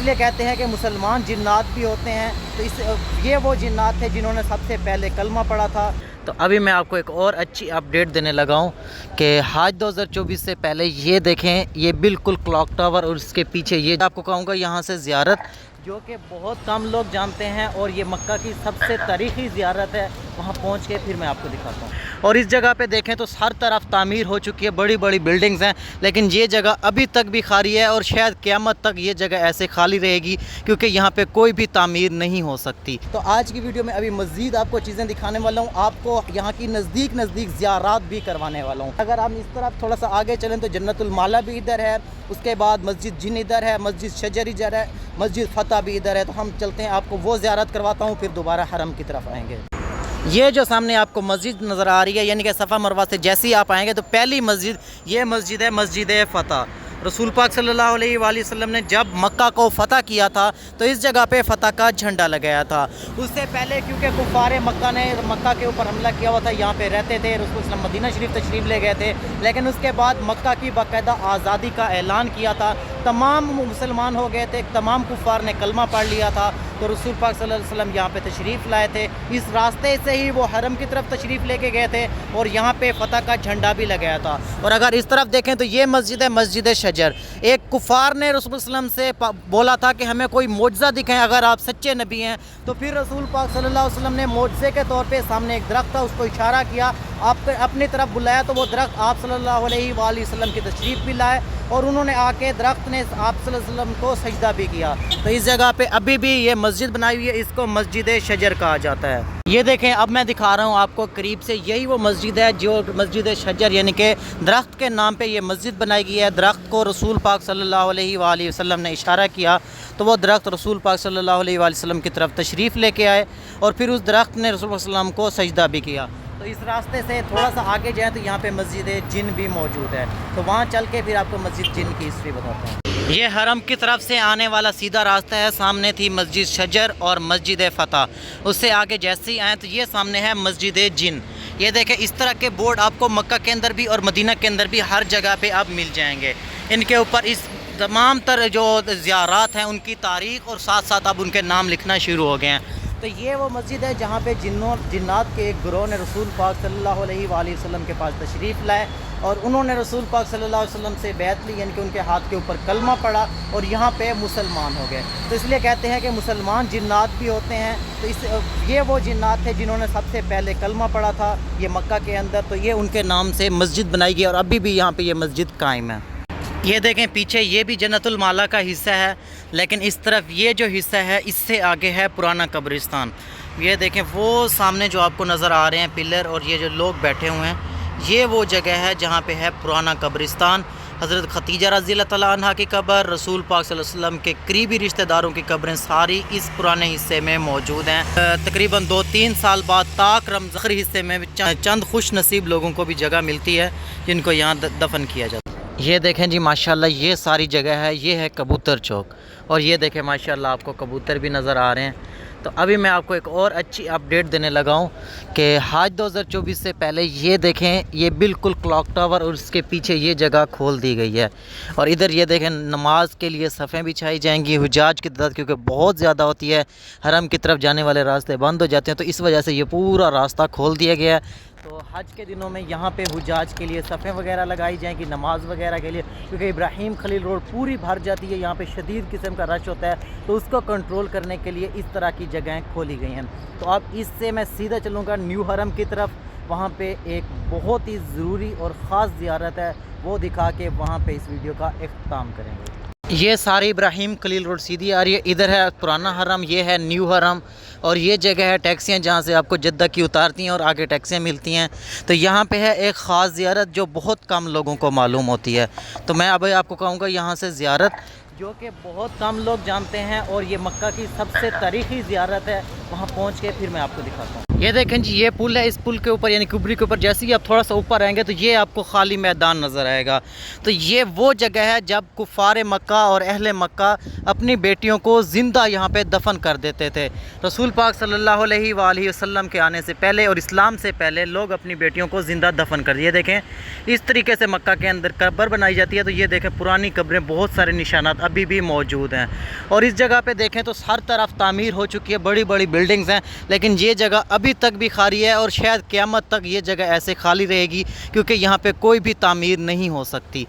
لیے کہتے ہیں کہ مسلمان جنات بھی ہوتے ہیں، تو یہ وہ جنات تھے جنہوں نے سب سے پہلے کلمہ پڑھا تھا۔ تو ابھی میں آپ کو ایک اور اچھی اپڈیٹ دینے لگا ہوں کہ حج 2024 سے پہلے یہ دیکھیں، یہ بالکل کلاک ٹاور اور اس کے پیچھے یہ آپ کو کہوں گا یہاں سے زیارت، جو کہ بہت کم لوگ جانتے ہیں، اور یہ مکہ کی سب سے تاریخی زیارت ہے۔ وہاں پہنچ کے پھر میں آپ کو دکھاتا ہوں۔ اور اس جگہ پہ دیکھیں تو ہر طرف تعمیر ہو چکی ہے، بڑی بڑی بلڈنگز ہیں، لیکن یہ جگہ ابھی تک بھی خالی ہے، اور شاید قیامت تک یہ جگہ ایسے خالی رہے گی کیونکہ یہاں پہ کوئی بھی تعمیر نہیں ہو سکتی۔ تو آج کی ویڈیو میں ابھی مزید آپ کو چیزیں دکھانے والا ہوں، آپ کو یہاں کی نزدیک زیارات بھی کروانے والا ہوں۔ اگر آپ اس طرف تھوڑا سا آگے چلیں تو جنت المالا بھی ادھر ہے، اس کے بعد مسجد جن ادھر ہے، مسجد شجر ادھر ہے، مسجد فتح بھی ادھر ہے۔ تو ہم چلتے ہیں، آپ کو وہ زیارت کرواتا ہوں، پھر دوبارہ حرم کی طرف آئیں گے۔ یہ جو سامنے آپ کو مسجد نظر آ رہی ہے، یعنی کہ صفا مروہ سے جیسے ہی آپ آئیں گے تو پہلی مسجد یہ مسجد ہے، مسجد فتح۔ رسول پاک صلی اللہ علیہ وآلہ وسلم نے جب مکہ کو فتح کیا تھا تو اس جگہ پہ فتح کا جھنڈا لگایا تھا۔ اس سے پہلے کیونکہ کفار مکہ نے مکہ کے اوپر حملہ کیا ہوا تھا، یہاں پہ رہتے تھے، رسول صلی اللہ علیہ وسلم مدینہ شریف تشریف لے گئے تھے، لیکن اس کے بعد مکہ کی باقاعدہ آزادی کا اعلان کیا تھا، تمام مسلمان ہو گئے تھے، تمام کفار نے کلمہ پڑھ لیا تھا، تو رسول پاک صلی اللہ علیہ وسلم یہاں پہ تشریف لائے تھے۔ اس راستے سے ہی وہ حرم کی طرف تشریف لے کے گئے تھے، اور یہاں پہ فتح کا جھنڈا بھی لگایا تھا۔ اور اگر اس طرف دیکھیں تو یہ مسجد ہے، مسجد شجر۔ ایک کفار نے رسول صلی اللہ علیہ وسلم سے بولا تھا کہ ہمیں کوئی معجزہ دکھائیں، اگر آپ سچے نبی ہیں، تو پھر رسول پاک صلی اللہ علیہ وسلم نے معجزے کے طور پہ سامنے ایک درخت تھا، اس کو اشارہ کیا، آپ اپنی طرف بلایا، تو وہ درخت آپ صلی اللہ علیہ وآلہ وسلم کی تشریف بھی لائے، اور انہوں نے آ کے درخت نے آپ صلی اللہ علیہ وسلم کو سجدہ بھی کیا۔ تو اس جگہ پہ ابھی بھی یہ مسجد بنائی ہوئی ہے، اس کو مسجد شجر کہا جاتا ہے۔ یہ دیکھیں، اب میں دکھا رہا ہوں آپ کو قریب سے، یہی وہ مسجد ہے جو مسجد شجر، یعنی کہ درخت کے نام پہ یہ مسجد بنائی گئی ہے۔ درخت کو رسول پاک صلی اللہ علیہ وآلہ وسلم نے اشارہ کیا، تو وہ درخت رسول پاک صلی اللہ علیہ وآلہ وسلم کی طرف تشریف لے کے آئے، اور پھر اس درخت نے رسول پاک صلی اللہ علیہ وسلم کو سجدہ بھی کیا۔ تو اس راستے سے تھوڑا سا آگے جائیں تو یہاں پہ مسجد جن بھی موجود ہے، تو وہاں چل کے پھر آپ کو مسجد جن کی ہسٹری بتاتا ہوں۔ یہ حرم کی طرف سے آنے والا سیدھا راستہ ہے، سامنے تھی مسجد شجر اور مسجد فتح، اس سے آگے جیسے ہی آئیں تو یہ سامنے ہے مسجد جن۔ یہ دیکھیں، اس طرح کے بورڈ آپ کو مکہ کے اندر بھی اور مدینہ کے اندر بھی ہر جگہ پہ اب مل جائیں گے۔ ان کے اوپر اس تمام تر جو زیارات ہیں ان کی تاریخ اور ساتھ ساتھ اب ان کے نام لکھنا شروع ہو گئے ہیں۔ تو یہ وہ مسجد ہے جہاں پہ جنات کے ایک گروہ نے رسول پاک صلی اللہ علیہ وآلہ وسلم کے پاس تشریف لائے، اور انہوں نے رسول پاک صلی اللہ علیہ وسلم سے بیعت لی، یعنی کہ ان کے ہاتھ کے اوپر کلمہ پڑھا، اور یہاں پہ مسلمان ہو گئے۔ تو اس لیے کہتے ہیں کہ مسلمان جنات بھی ہوتے ہیں، تو یہ وہ جنات تھے جنہوں نے سب سے پہلے کلمہ پڑھا تھا یہ مکہ کے اندر، تو یہ ان کے نام سے مسجد بنائی گئی، اور ابھی بھی یہاں پہ یہ مسجد قائم ہے۔ یہ دیکھیں پیچھے، یہ بھی جنت المالا کا حصہ ہے، لیکن اس طرف یہ جو حصہ ہے اس سے آگے ہے پرانا قبرستان۔ یہ دیکھیں وہ سامنے جو آپ کو نظر آ رہے ہیں پلر، اور یہ جو لوگ بیٹھے ہوئے ہیں، یہ وہ جگہ ہے جہاں پہ ہے پرانا قبرستان۔ حضرت ختیجہ رضی اللہ تعالیٰ عنہ کی قبر، رسول پاک صلی اللہ علیہ وسلم کے قریبی رشتہ داروں کی قبریں ساری اس پرانے حصے میں موجود ہیں۔ تقریباً 2-3 سال بعد طاق رمضان حصے میں چند خوش نصیب لوگوں کو بھی جگہ ملتی ہے جن کو یہاں دفن کیا جاتا ہے۔ یہ دیکھیں جی ماشاءاللہ، یہ ساری جگہ ہے، یہ ہے کبوتر چوک، اور یہ دیکھیں ماشاءاللہ آپ کو کبوتر بھی نظر آ رہے ہیں۔ تو ابھی میں آپ کو ایک اور اچھی اپڈیٹ دینے لگا ہوں کہ حج 2024 سے پہلے یہ دیکھیں، یہ بالکل کلاک ٹاور اور اس کے پیچھے یہ جگہ کھول دی گئی ہے، اور ادھر یہ دیکھیں نماز کے لیے صفیں بچھائی جائیں گی۔ حجاج کی تعداد کیونکہ بہت زیادہ ہوتی ہے، حرم کی طرف جانے والے راستے بند ہو جاتے ہیں، تو اس وجہ سے یہ پورا راستہ کھول دیا گیا ہے۔ تو حج کے دنوں میں یہاں پہ حجاج کے لیے صفیں وغیرہ لگائی جائیں گی نماز وغیرہ کے لیے، کیونکہ ابراہیم خلیل روڈ پوری بھر جاتی ہے، یہاں پہ شدید قسم کا رش ہوتا ہے، تو اس کو کنٹرول کرنے کے لیے اس طرح کی جگہیں کھولی گئی ہیں۔ تو اب اس سے میں سیدھا چلوں گا نیو حرم کی طرف، وہاں پہ ایک بہت ہی ضروری اور خاص زیارت ہے، وہ دکھا کے وہاں پہ اس ویڈیو کا اختتام کریں گے۔ یہ ساری ابراہیم خلیل روڈ سیدھی آ رہی ہے، ادھر ہے پرانا حرم، یہ ہے نیو حرم، اور یہ جگہ ہے ٹیکسیاں جہاں سے آپ کو جدہ کی اتارتی ہیں اور آگے ٹیکسیاں ملتی ہیں۔ تو یہاں پہ ہے ایک خاص زیارت جو بہت کم لوگوں کو معلوم ہوتی ہے، تو میں ابھی آپ کو کہوں گا یہاں سے زیارت جو کہ بہت کم لوگ جانتے ہیں، اور یہ مکہ کی سب سے تاریخی زیارت ہے، وہاں پہنچ کے پھر میں آپ کو دکھاتا ہوں۔ یہ دیکھیں جی یہ پل ہے، اس پل کے اوپر یعنی کبری کے اوپر جیسے ہی آپ تھوڑا سا اوپر آئیں گے تو یہ آپ کو خالی میدان نظر آئے گا. تو یہ وہ جگہ ہے جب کفار مکہ اور اہل مکہ اپنی بیٹیوں کو زندہ یہاں پہ دفن کر دیتے تھے. رسول پاک صلی اللہ علیہ وآلہ وسلم کے آنے سے پہلے اور اسلام سے پہلے لوگ اپنی بیٹیوں کو زندہ دفن کر یہ دیکھیں اس طریقے سے مکہ کے اندر قبر بنائی جاتی ہے. تو یہ دیکھیں پرانی قبریں، بہت سارے نشانات ابھی بھی موجود ہیں. اور اس جگہ پہ دیکھیں تو ہر طرف تعمیر ہو چکی ہے، بڑی بڑی بلڈنگز ہیں، لیکن یہ جگہ ابھی تک بھی خالی ہے اور شاید قیامت تک یہ جگہ ایسے خالی رہے گی کیونکہ یہاں پہ کوئی بھی تعمیر نہیں ہو سکتی.